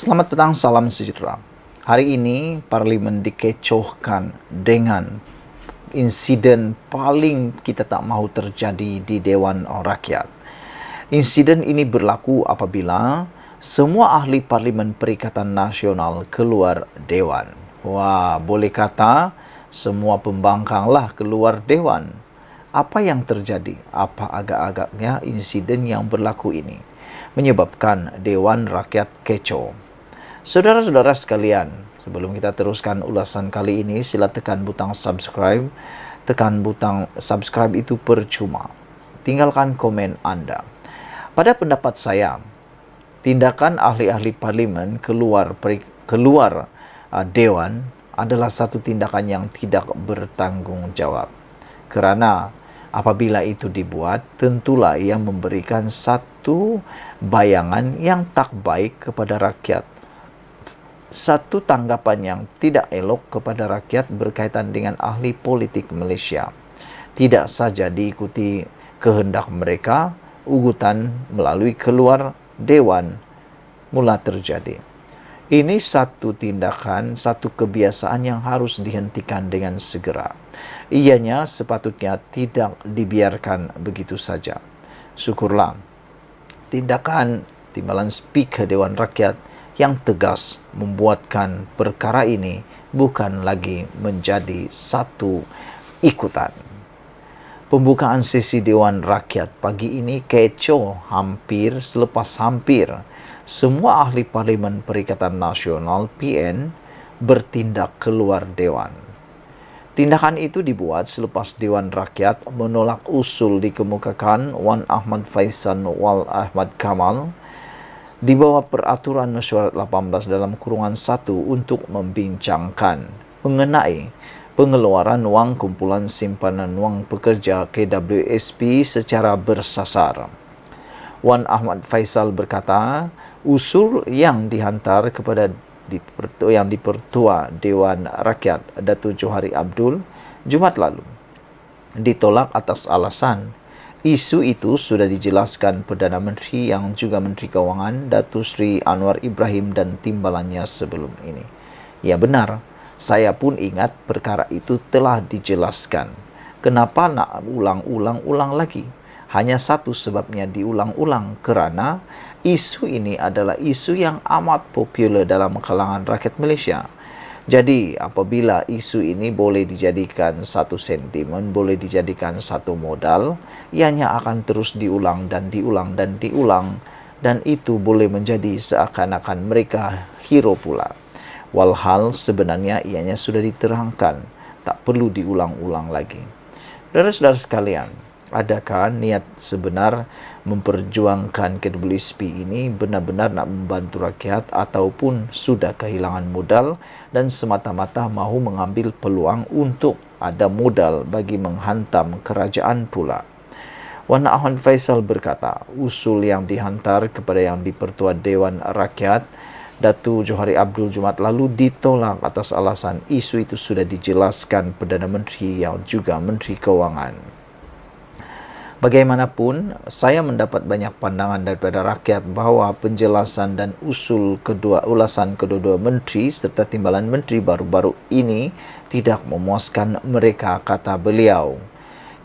Selamat petang, salam sejahtera. Hari ini Parlimen dikecohkan dengan insiden paling kita tak mahu terjadi di Dewan Rakyat. Insiden ini berlaku apabila semua ahli Parlimen Perikatan Nasional keluar Dewan. Wah, boleh kata semua pembangkanglah keluar Dewan. Apa yang terjadi? Apa agak-agaknya insiden yang berlaku ini menyebabkan Dewan Rakyat kecoh? Saudara-saudara sekalian, sebelum kita teruskan ulasan kali ini, sila tekan butang subscribe. Tekan butang subscribe itu percuma. Tinggalkan komen Anda. Pada pendapat saya, tindakan ahli-ahli parlimen keluar Dewan adalah satu tindakan yang tidak bertanggung jawab. Kerana apabila itu dibuat, tentulah ia memberikan satu bayangan yang tak baik kepada rakyat. Satu tanggapan yang tidak elok kepada rakyat berkaitan dengan ahli politik Malaysia. Tidak saja diikuti kehendak mereka, ugutan melalui keluar Dewan mula terjadi. Ini satu tindakan, satu kebiasaan yang harus dihentikan dengan segera. Ianya sepatutnya tidak dibiarkan begitu saja. Syukurlah, tindakan timbalan Speaker Dewan Rakyat yang tegas membuatkan perkara ini bukan lagi menjadi satu ikutan. Pembukaan sesi Dewan Rakyat pagi ini kecoh hampir selepas hampir semua ahli Parlimen Perikatan Nasional PN bertindak keluar Dewan. Tindakan itu dibuat selepas Dewan Rakyat menolak usul dikemukakan Wan Ahmad Faisal wal Ahmad Kamal di bawah Peraturan Mesyuarat 18 dalam kurungan 1 untuk membincangkan mengenai pengeluaran wang kumpulan simpanan wang pekerja KWSP secara bersasar. Wan Ahmad Faisal berkata, usul yang dihantar kepada yang dipertua Dewan Rakyat Datuk Johari Abdul Jumaat lalu ditolak atas alasan isu itu sudah dijelaskan Perdana Menteri yang juga Menteri Kewangan Datuk Seri Anwar Ibrahim dan timbalannya sebelum ini. Ya benar, saya pun ingat perkara itu telah dijelaskan. Kenapa nak ulang-ulang lagi? Hanya satu sebabnya diulang-ulang, kerana isu ini adalah isu yang amat popular dalam kalangan rakyat Malaysia. Jadi, apabila isu ini boleh dijadikan satu sentimen, boleh dijadikan satu modal, ianya akan terus diulang dan diulang dan diulang, dan itu boleh menjadi seakan-akan mereka hero pula. Walhal sebenarnya ianya sudah diterangkan, tak perlu diulang-ulang lagi. Saudara-saudara sekalian, adakah niat sebenar memperjuangkan KWSP ini benar-benar nak membantu rakyat ataupun sudah kehilangan modal dan semata-mata mahu mengambil peluang untuk ada modal bagi menghantam kerajaan pula? Wan Ahmad Faisal berkata, usul yang dihantar kepada yang dipertua Dewan Rakyat Datuk Johari Abdul Jumaat lalu ditolak atas alasan isu itu sudah dijelaskan Perdana Menteri yang juga Menteri Kewangan. Bagaimanapun, saya mendapat banyak pandangan daripada rakyat bahawa penjelasan dan ulasan kedua-dua menteri serta timbalan menteri baru-baru ini tidak memuaskan mereka, kata beliau.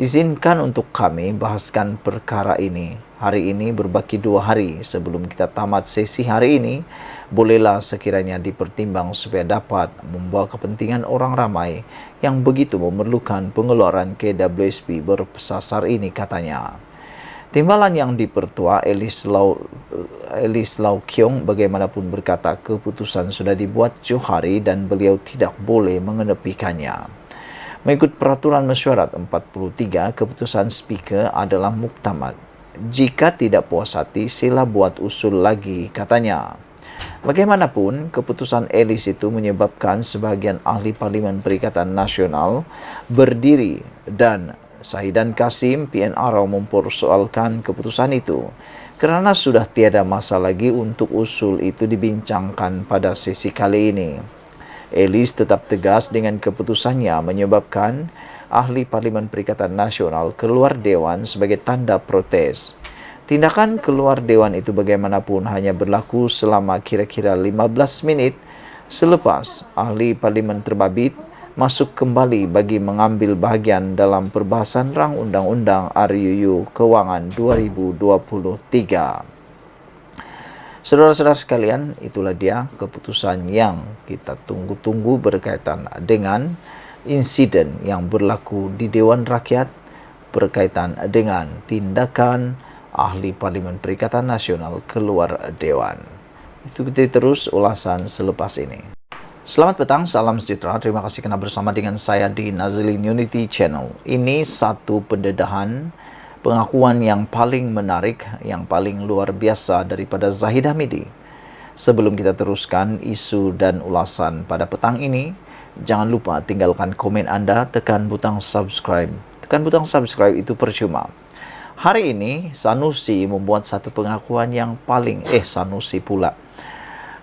Izinkan untuk kami bahaskan perkara ini. Hari ini berbaki 2 hari sebelum kita tamat sesi hari ini, bolehlah sekiranya dipertimbang supaya dapat membawa kepentingan orang ramai yang begitu memerlukan pengeluaran KWSP bersasar ini, katanya. Timbalan yang dipertua Elis Lau Kiong bagaimanapun berkata keputusan sudah dibuat Johari dan beliau tidak boleh mengenepikannya. Mengikut Peraturan Mesyuarat 43, keputusan Speaker adalah muktamad. Jika tidak puas hati, sila buat usul lagi, katanya. Bagaimanapun, keputusan Elis itu menyebabkan sebahagian ahli Parlimen Perikatan Nasional berdiri dan Sahidan Kasim PNR mempersoalkan keputusan itu kerana sudah tiada masa lagi untuk usul itu dibincangkan pada sesi kali ini. Elis tetap tegas dengan keputusannya menyebabkan ahli Parlimen Perikatan Nasional keluar Dewan sebagai tanda protes. Tindakan keluar dewan itu bagaimanapun hanya berlaku selama kira-kira 15 menit selepas ahli parlimen terbabit masuk kembali bagi mengambil bahagian dalam perbahasan rang undang-undang RUU Kewangan 2023. Saudara-saudara sekalian, itulah dia keputusan yang kita tunggu-tunggu berkaitan dengan insiden yang berlaku di Dewan Rakyat berkaitan dengan tindakan ahli Parlimen Perikatan Nasional keluar Dewan. Itu kita terus ulasan selepas ini. Selamat petang, salam sejahtera. Terima kasih kerana bersama dengan saya di Nazilin Unity Channel. Ini satu pendedahan pengakuan yang paling menarik, yang paling luar biasa daripada Zahid Hamidi. Sebelum kita teruskan isu dan ulasan pada petang ini, jangan lupa tinggalkan komen anda, tekan butang subscribe. Tekan butang subscribe itu percuma. Hari ini, Sanusi membuat satu pengakuan yang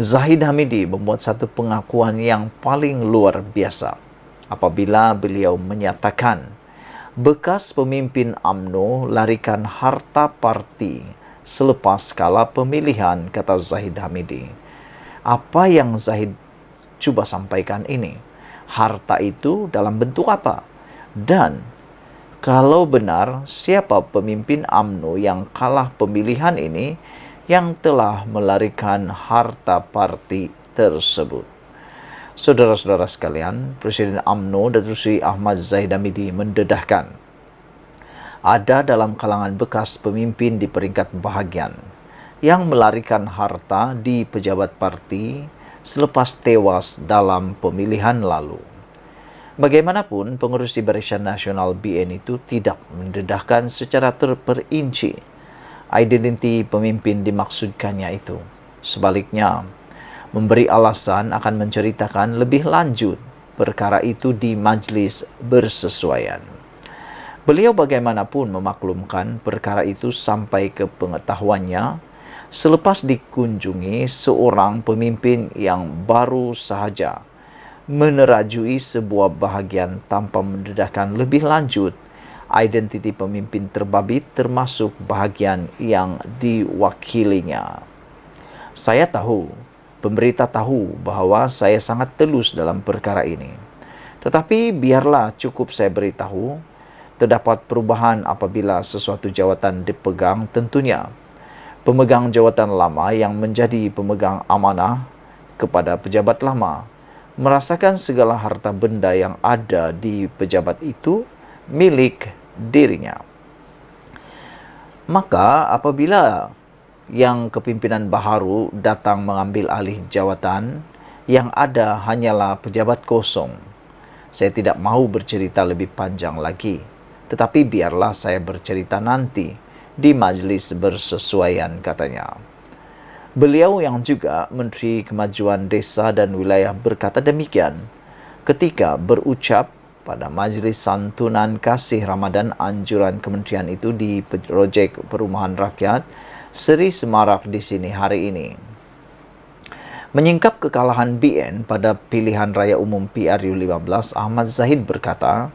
Zahid Hamidi membuat satu pengakuan yang paling luar biasa apabila beliau menyatakan bekas pemimpin UMNO larikan harta parti selepas kala pemilihan, kata Zahid Hamidi. Apa yang Zahid cuba sampaikan ini? Harta itu dalam bentuk apa? Dan kalau benar, siapa pemimpin UMNO yang kalah pemilihan ini yang telah melarikan harta parti tersebut? Saudara-saudara sekalian, Presiden UMNO Datuk Seri Ahmad Zahid Hamidi mendedahkan ada dalam kalangan bekas pemimpin di peringkat bahagian yang melarikan harta di pejabat parti selepas tewas dalam pemilihan lalu. Bagaimanapun, pengerusi Barisan Nasional BN itu tidak mendedahkan secara terperinci identiti pemimpin dimaksudkannya itu. Sebaliknya, memberi alasan akan menceritakan lebih lanjut perkara itu di majlis bersesuaian. Beliau bagaimanapun memaklumkan perkara itu sampai ke pengetahuannya selepas dikunjungi seorang pemimpin yang baru sahaja menerajui sebuah bahagian tanpa mendedahkan lebih lanjut identiti pemimpin terbabit termasuk bahagian yang diwakilinya. Saya tahu, pemberita tahu bahawa saya sangat telus dalam perkara ini. Tetapi biarlah cukup saya beritahu, terdapat perubahan apabila sesuatu jawatan dipegang tentunya. Pemegang jawatan lama yang menjadi pemegang amanah kepada pejabat lama merasakan segala harta benda yang ada di pejabat itu milik dirinya. Maka apabila yang kepimpinan baharu datang mengambil alih jawatan, yang ada hanyalah pejabat kosong. Saya tidak mahu bercerita lebih panjang lagi, tetapi biarlah saya bercerita nanti di majlis bersesuaian, katanya. Beliau yang juga Menteri Kemajuan Desa dan Wilayah berkata demikian ketika berucap pada majlis santunan kasih Ramadan anjuran kementerian itu di Projek Perumahan Rakyat Seri Semarak di sini hari ini. Menyingkap kekalahan BN pada pilihan raya umum PRU 15, Ahmad Zahid berkata,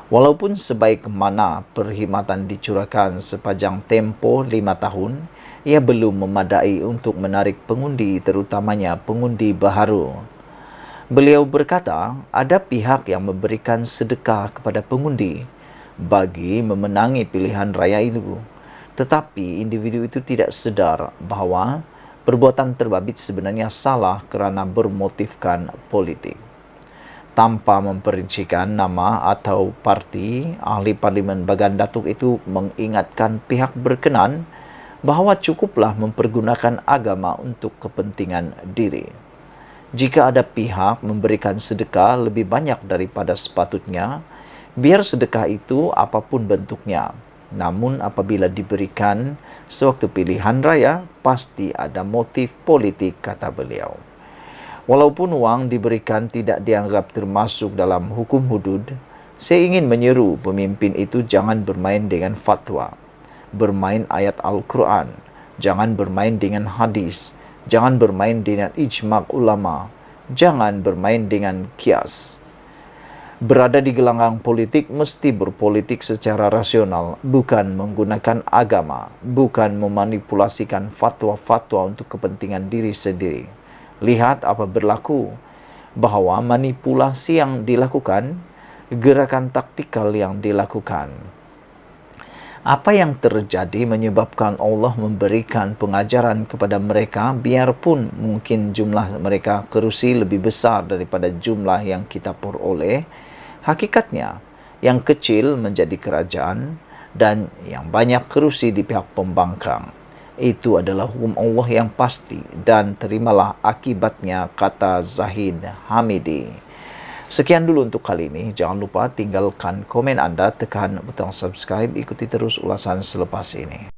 walaupun sebaik mana perkhidmatan dicurahkan sepanjang tempoh 5 tahun, ia belum memadai untuk menarik pengundi, terutamanya pengundi baharu. Beliau berkata, ada pihak yang memberikan sedekah kepada pengundi bagi memenangi pilihan raya itu. Tetapi individu itu tidak sedar bahawa perbuatan terbabit sebenarnya salah kerana bermotifkan politik. Tanpa memperincikan nama atau parti, ahli Parlimen Bagan Datuk itu mengingatkan pihak berkenan bahawa cukuplah mempergunakan agama untuk kepentingan diri. Jika ada pihak memberikan sedekah lebih banyak daripada sepatutnya, biar sedekah itu apapun bentuknya. Namun apabila diberikan sewaktu pilihan raya, pasti ada motif politik, kata beliau. Walaupun wang diberikan tidak dianggap termasuk dalam hukum hudud, saya ingin menyeru pemimpin itu jangan bermain dengan fatwa, bermain ayat Al-Quran, jangan bermain dengan hadis, jangan bermain dengan ijma' ulama, jangan bermain dengan kias. Berada di gelanggang politik mesti berpolitik secara rasional, bukan menggunakan agama, bukan memanipulasikan fatwa-fatwa untuk kepentingan diri sendiri. Lihat apa berlaku, bahwa manipulasi yang dilakukan, gerakan taktikal yang dilakukan. Apa yang terjadi menyebabkan Allah memberikan pengajaran kepada mereka, biarpun mungkin jumlah mereka kerusi lebih besar daripada jumlah yang kita peroleh. Hakikatnya, yang kecil menjadi kerajaan dan yang banyak kerusi di pihak pembangkang. Itu adalah hukum Allah yang pasti, dan terimalah akibatnya, kata Zahid Hamidi. Sekian dulu untuk kali ini. Jangan lupa tinggalkan komen Anda, tekan butang subscribe, ikuti terus ulasan selepas ini.